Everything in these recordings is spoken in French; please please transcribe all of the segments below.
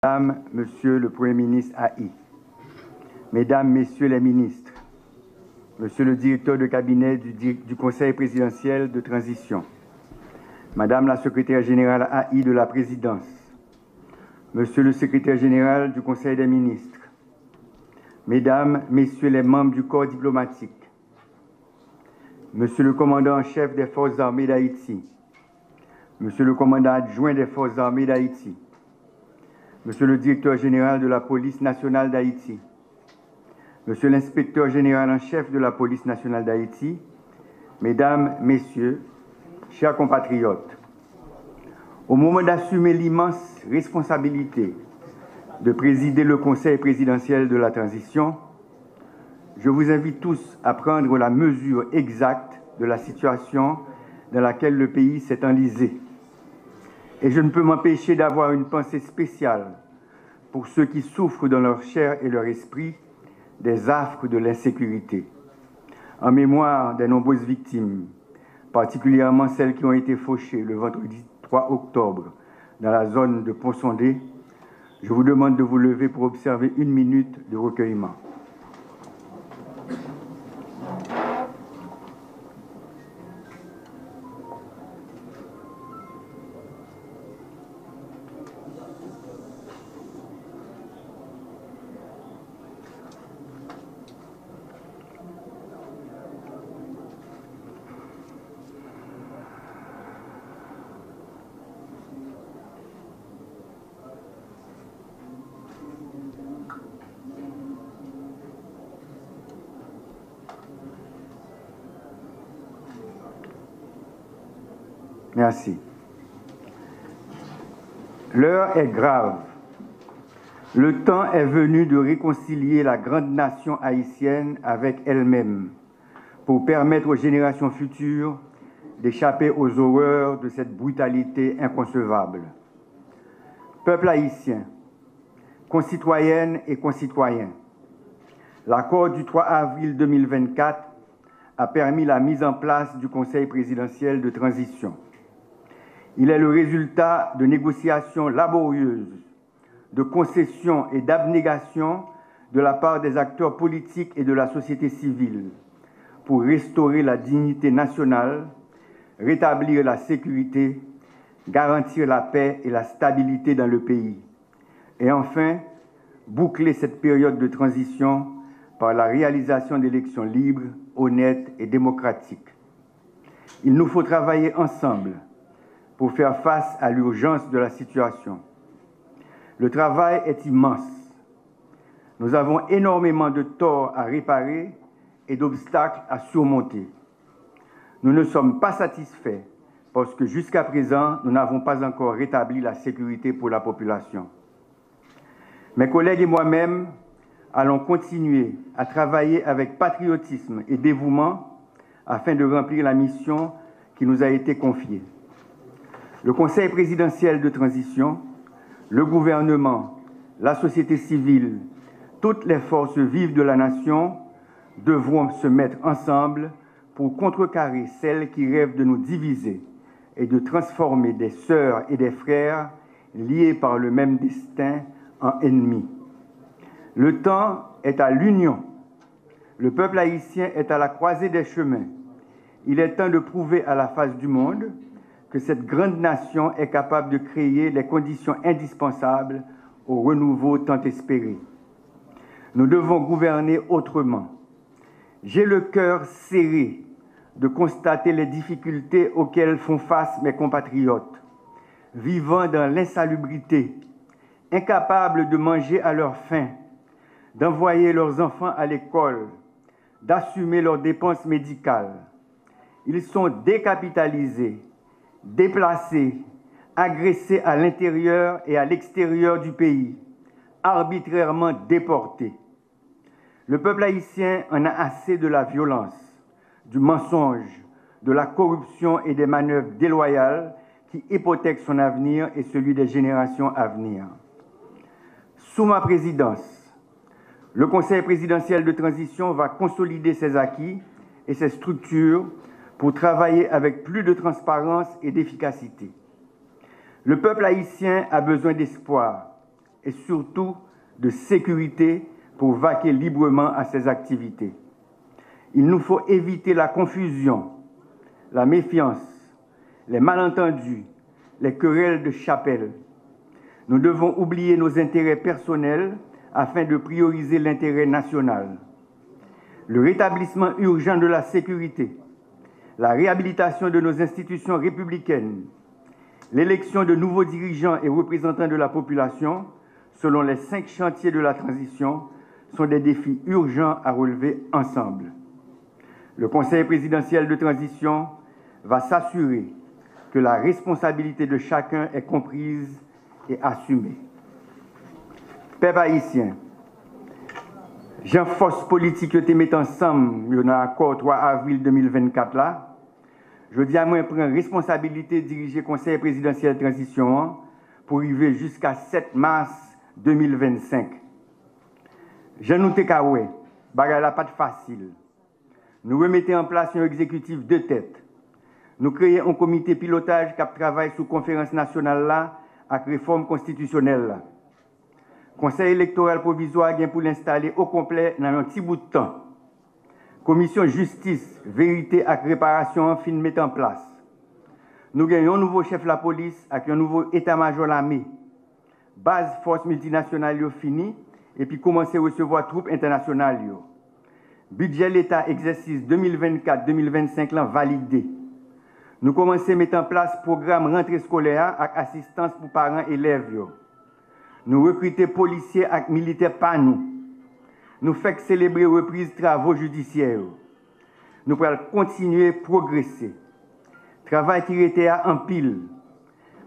Madame, Monsieur le Premier ministre AI, Mesdames, Messieurs les ministres, Monsieur le directeur de cabinet du Conseil présidentiel de transition, Madame la secrétaire générale AI de la présidence, Monsieur le secrétaire général du Conseil des ministres, Mesdames, Messieurs les membres du corps diplomatique, Monsieur le commandant en chef des forces armées d'Haïti, Monsieur le commandant adjoint des forces armées d'Haïti, Monsieur le directeur général de la police nationale d'Haïti, Monsieur l'inspecteur général en chef de la police nationale d'Haïti, Mesdames, Messieurs, chers compatriotes, au moment d'assumer l'immense responsabilité de présider le Conseil présidentiel de la transition, je vous invite tous à prendre la mesure exacte de la situation dans laquelle le pays s'est enlisé. Et je ne peux m'empêcher d'avoir une pensée spéciale pour ceux qui souffrent dans leur chair et leur esprit des affres de l'insécurité. En mémoire des nombreuses victimes, particulièrement celles qui ont été fauchées le vendredi 3 octobre dans la zone de Pont-Sondé, je vous demande de vous lever pour observer une minute de recueillement. Merci. L'heure est grave. Le temps est venu de réconcilier la grande nation haïtienne avec elle-même pour permettre aux générations futures d'échapper aux horreurs de cette brutalité inconcevable. Peuple haïtien, concitoyennes et concitoyens, l'accord du 3 avril 2024 a permis la mise en place du Conseil présidentiel de transition. Il est le résultat de négociations laborieuses, de concessions et d'abnégations de la part des acteurs politiques et de la société civile pour restaurer la dignité nationale, rétablir la sécurité, garantir la paix et la stabilité dans le pays, et enfin boucler cette période de transition par la réalisation d'élections libres, honnêtes et démocratiques. Il nous faut travailler ensemble pour faire face à l'urgence de la situation. Le travail est immense. Nous avons énormément de torts à réparer et d'obstacles à surmonter. Nous ne sommes pas satisfaits parce que jusqu'à présent, nous n'avons pas encore rétabli la sécurité pour la population. Mes collègues et moi-même allons continuer à travailler avec patriotisme et dévouement afin de remplir la mission qui nous a été confiée. Le Conseil présidentiel de transition, le gouvernement, la société civile, toutes les forces vives de la nation devront se mettre ensemble pour contrecarrer celles qui rêvent de nous diviser et de transformer des sœurs et des frères liés par le même destin en ennemis. Le temps est à l'union. Le peuple haïtien est à la croisée des chemins. Il est temps de prouver à la face du monde que cette grande nation est capable de créer les conditions indispensables au renouveau tant espéré. Nous devons gouverner autrement. J'ai le cœur serré de constater les difficultés auxquelles font face mes compatriotes, vivant dans l'insalubrité, incapables de manger à leur faim, d'envoyer leurs enfants à l'école, d'assumer leurs dépenses médicales. Ils sont décapitalisés, déplacés, agressés à l'intérieur et à l'extérieur du pays, arbitrairement déportés. Le peuple haïtien en a assez de la violence, du mensonge, de la corruption et des manœuvres déloyales qui hypothèquent son avenir et celui des générations à venir. Sous ma présidence, le Conseil présidentiel de transition va consolider ses acquis et ses structures pour travailler avec plus de transparence et d'efficacité. Le peuple haïtien a besoin d'espoir et surtout de sécurité pour vaquer librement à ses activités. Il nous faut éviter la confusion, la méfiance, les malentendus, les querelles de chapelle. Nous devons oublier nos intérêts personnels afin de prioriser l'intérêt national. Le rétablissement urgent de la sécurité, la réhabilitation de nos institutions républicaines, l'élection de nouveaux dirigeants et représentants de la population, selon les 5 chantiers de la transition, sont des défis urgents à relever ensemble. Le Conseil présidentiel de transition va s'assurer que la responsabilité de chacun est comprise et assumée. Peuple haïtien, Jean force politique que te met ensemble dans l'accord 3 avril 2024 là, je dis à moi prendre responsabilité de diriger le Conseil présidentiel de transition pour arriver jusqu'à 7 mars 2025. Jean nous te kawé, bagay la pas facile. Nous remettons en place un exécutif de tête. Nous créons un comité pilotage qui travaille sous conférence nationale là avec réforme constitutionnelle là. Conseil électoral provisoire vient pour l'installer au complet dans un petit bout de temps. Commission justice, vérité et réparation fin mettre en place. Nous gagnons un nouveau chef de la police avec un nouveau état-major l'armée. Base force multinationale yo fini et puis commencer à recevoir troupes internationales yo. Budget l'État exercice 2024-2025 là validé. Nous commençons à mettre en place programme rentrée scolaire avec assistance pour parents et élèves yo. Nous recrutons policiers et militaires par nous. Nous faisons célébrer reprise travaux judiciaires. Nous pourrons continuer à progresser. Travail qui était en pile.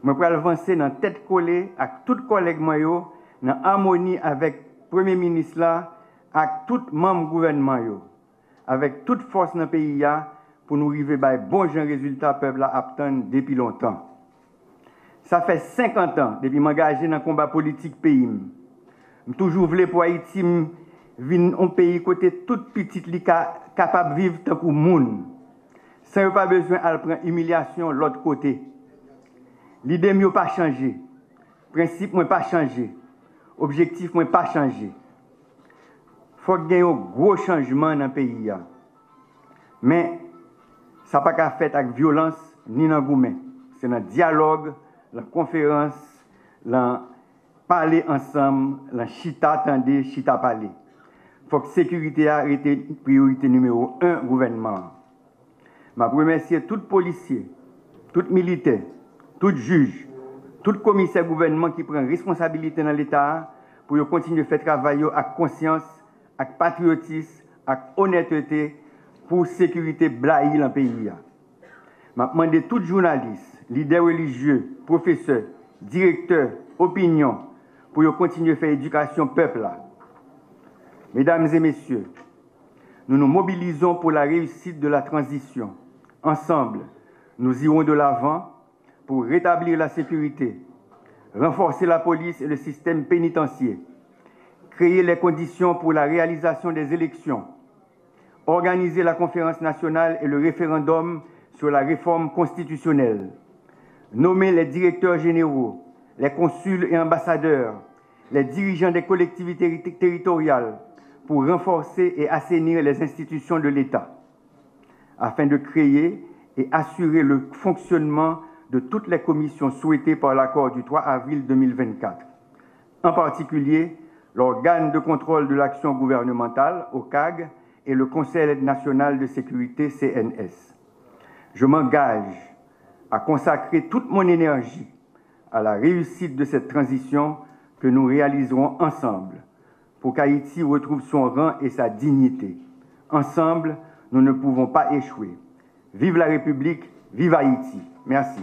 Nous pourrons avancer dans tête collée avec tous les collègues dans harmonie avec le Premier ministre là, avec tous les membres du gouvernement, avec toute force dans le pays pour nous arriver à bon résultat peuple a attendre depuis longtemps. Ça fait 50 ans depuis que je m'engage dans le combat politique pays. Je toujours voulu pour Haïti vivre un pays côté toute petite li capable de vivre tant que monde. Sans pas besoin de prendre humiliation de l'autre côté. L'idée n'a pas changé. Le principe n'a pas changé. L'objectif n'a pas changé. Il faut qu'il y ait un gros changement dans le pays. Mais ça n'a pas qu'à faire avec violence ni dans le gourmet. C'est dans le dialogue, la conférence, la parler ensemble, la chita attendez, chita parler. Il faut que la sécurité ait été priorité numéro 1 gouvernement. Je remercie tout policier, tout militaire, tout juge, tout commissaire gouvernement qui prend responsabilité dans l'État pour continuer à faire travail avec conscience, avec patriotisme, avec honnêteté pour la sécurité blaïe dans le pays. Je demande à tous les journalistes, leaders religieux, professeurs, directeurs, opinions, pour continuer à faire éducation peuple. Mesdames et messieurs, nous nous mobilisons pour la réussite de la transition. Ensemble, nous irons de l'avant pour rétablir la sécurité, renforcer la police et le système pénitentiaire, créer les conditions pour la réalisation des élections, organiser la conférence nationale et le référendum sur la réforme constitutionnelle, nommer les directeurs généraux, les consuls et ambassadeurs, les dirigeants des collectivités territoriales pour renforcer et assainir les institutions de l'État, afin de créer et assurer le fonctionnement de toutes les commissions souhaitées par l'accord du 3 avril 2024, en particulier l'organe de contrôle de l'action gouvernementale, OCAG, et le Conseil national de sécurité, CNS. Je m'engage à consacrer toute mon énergie à la réussite de cette transition que nous réaliserons ensemble pour qu'Haïti retrouve son rang et sa dignité. Ensemble, nous ne pouvons pas échouer. Vive la République, vive Haïti. Merci.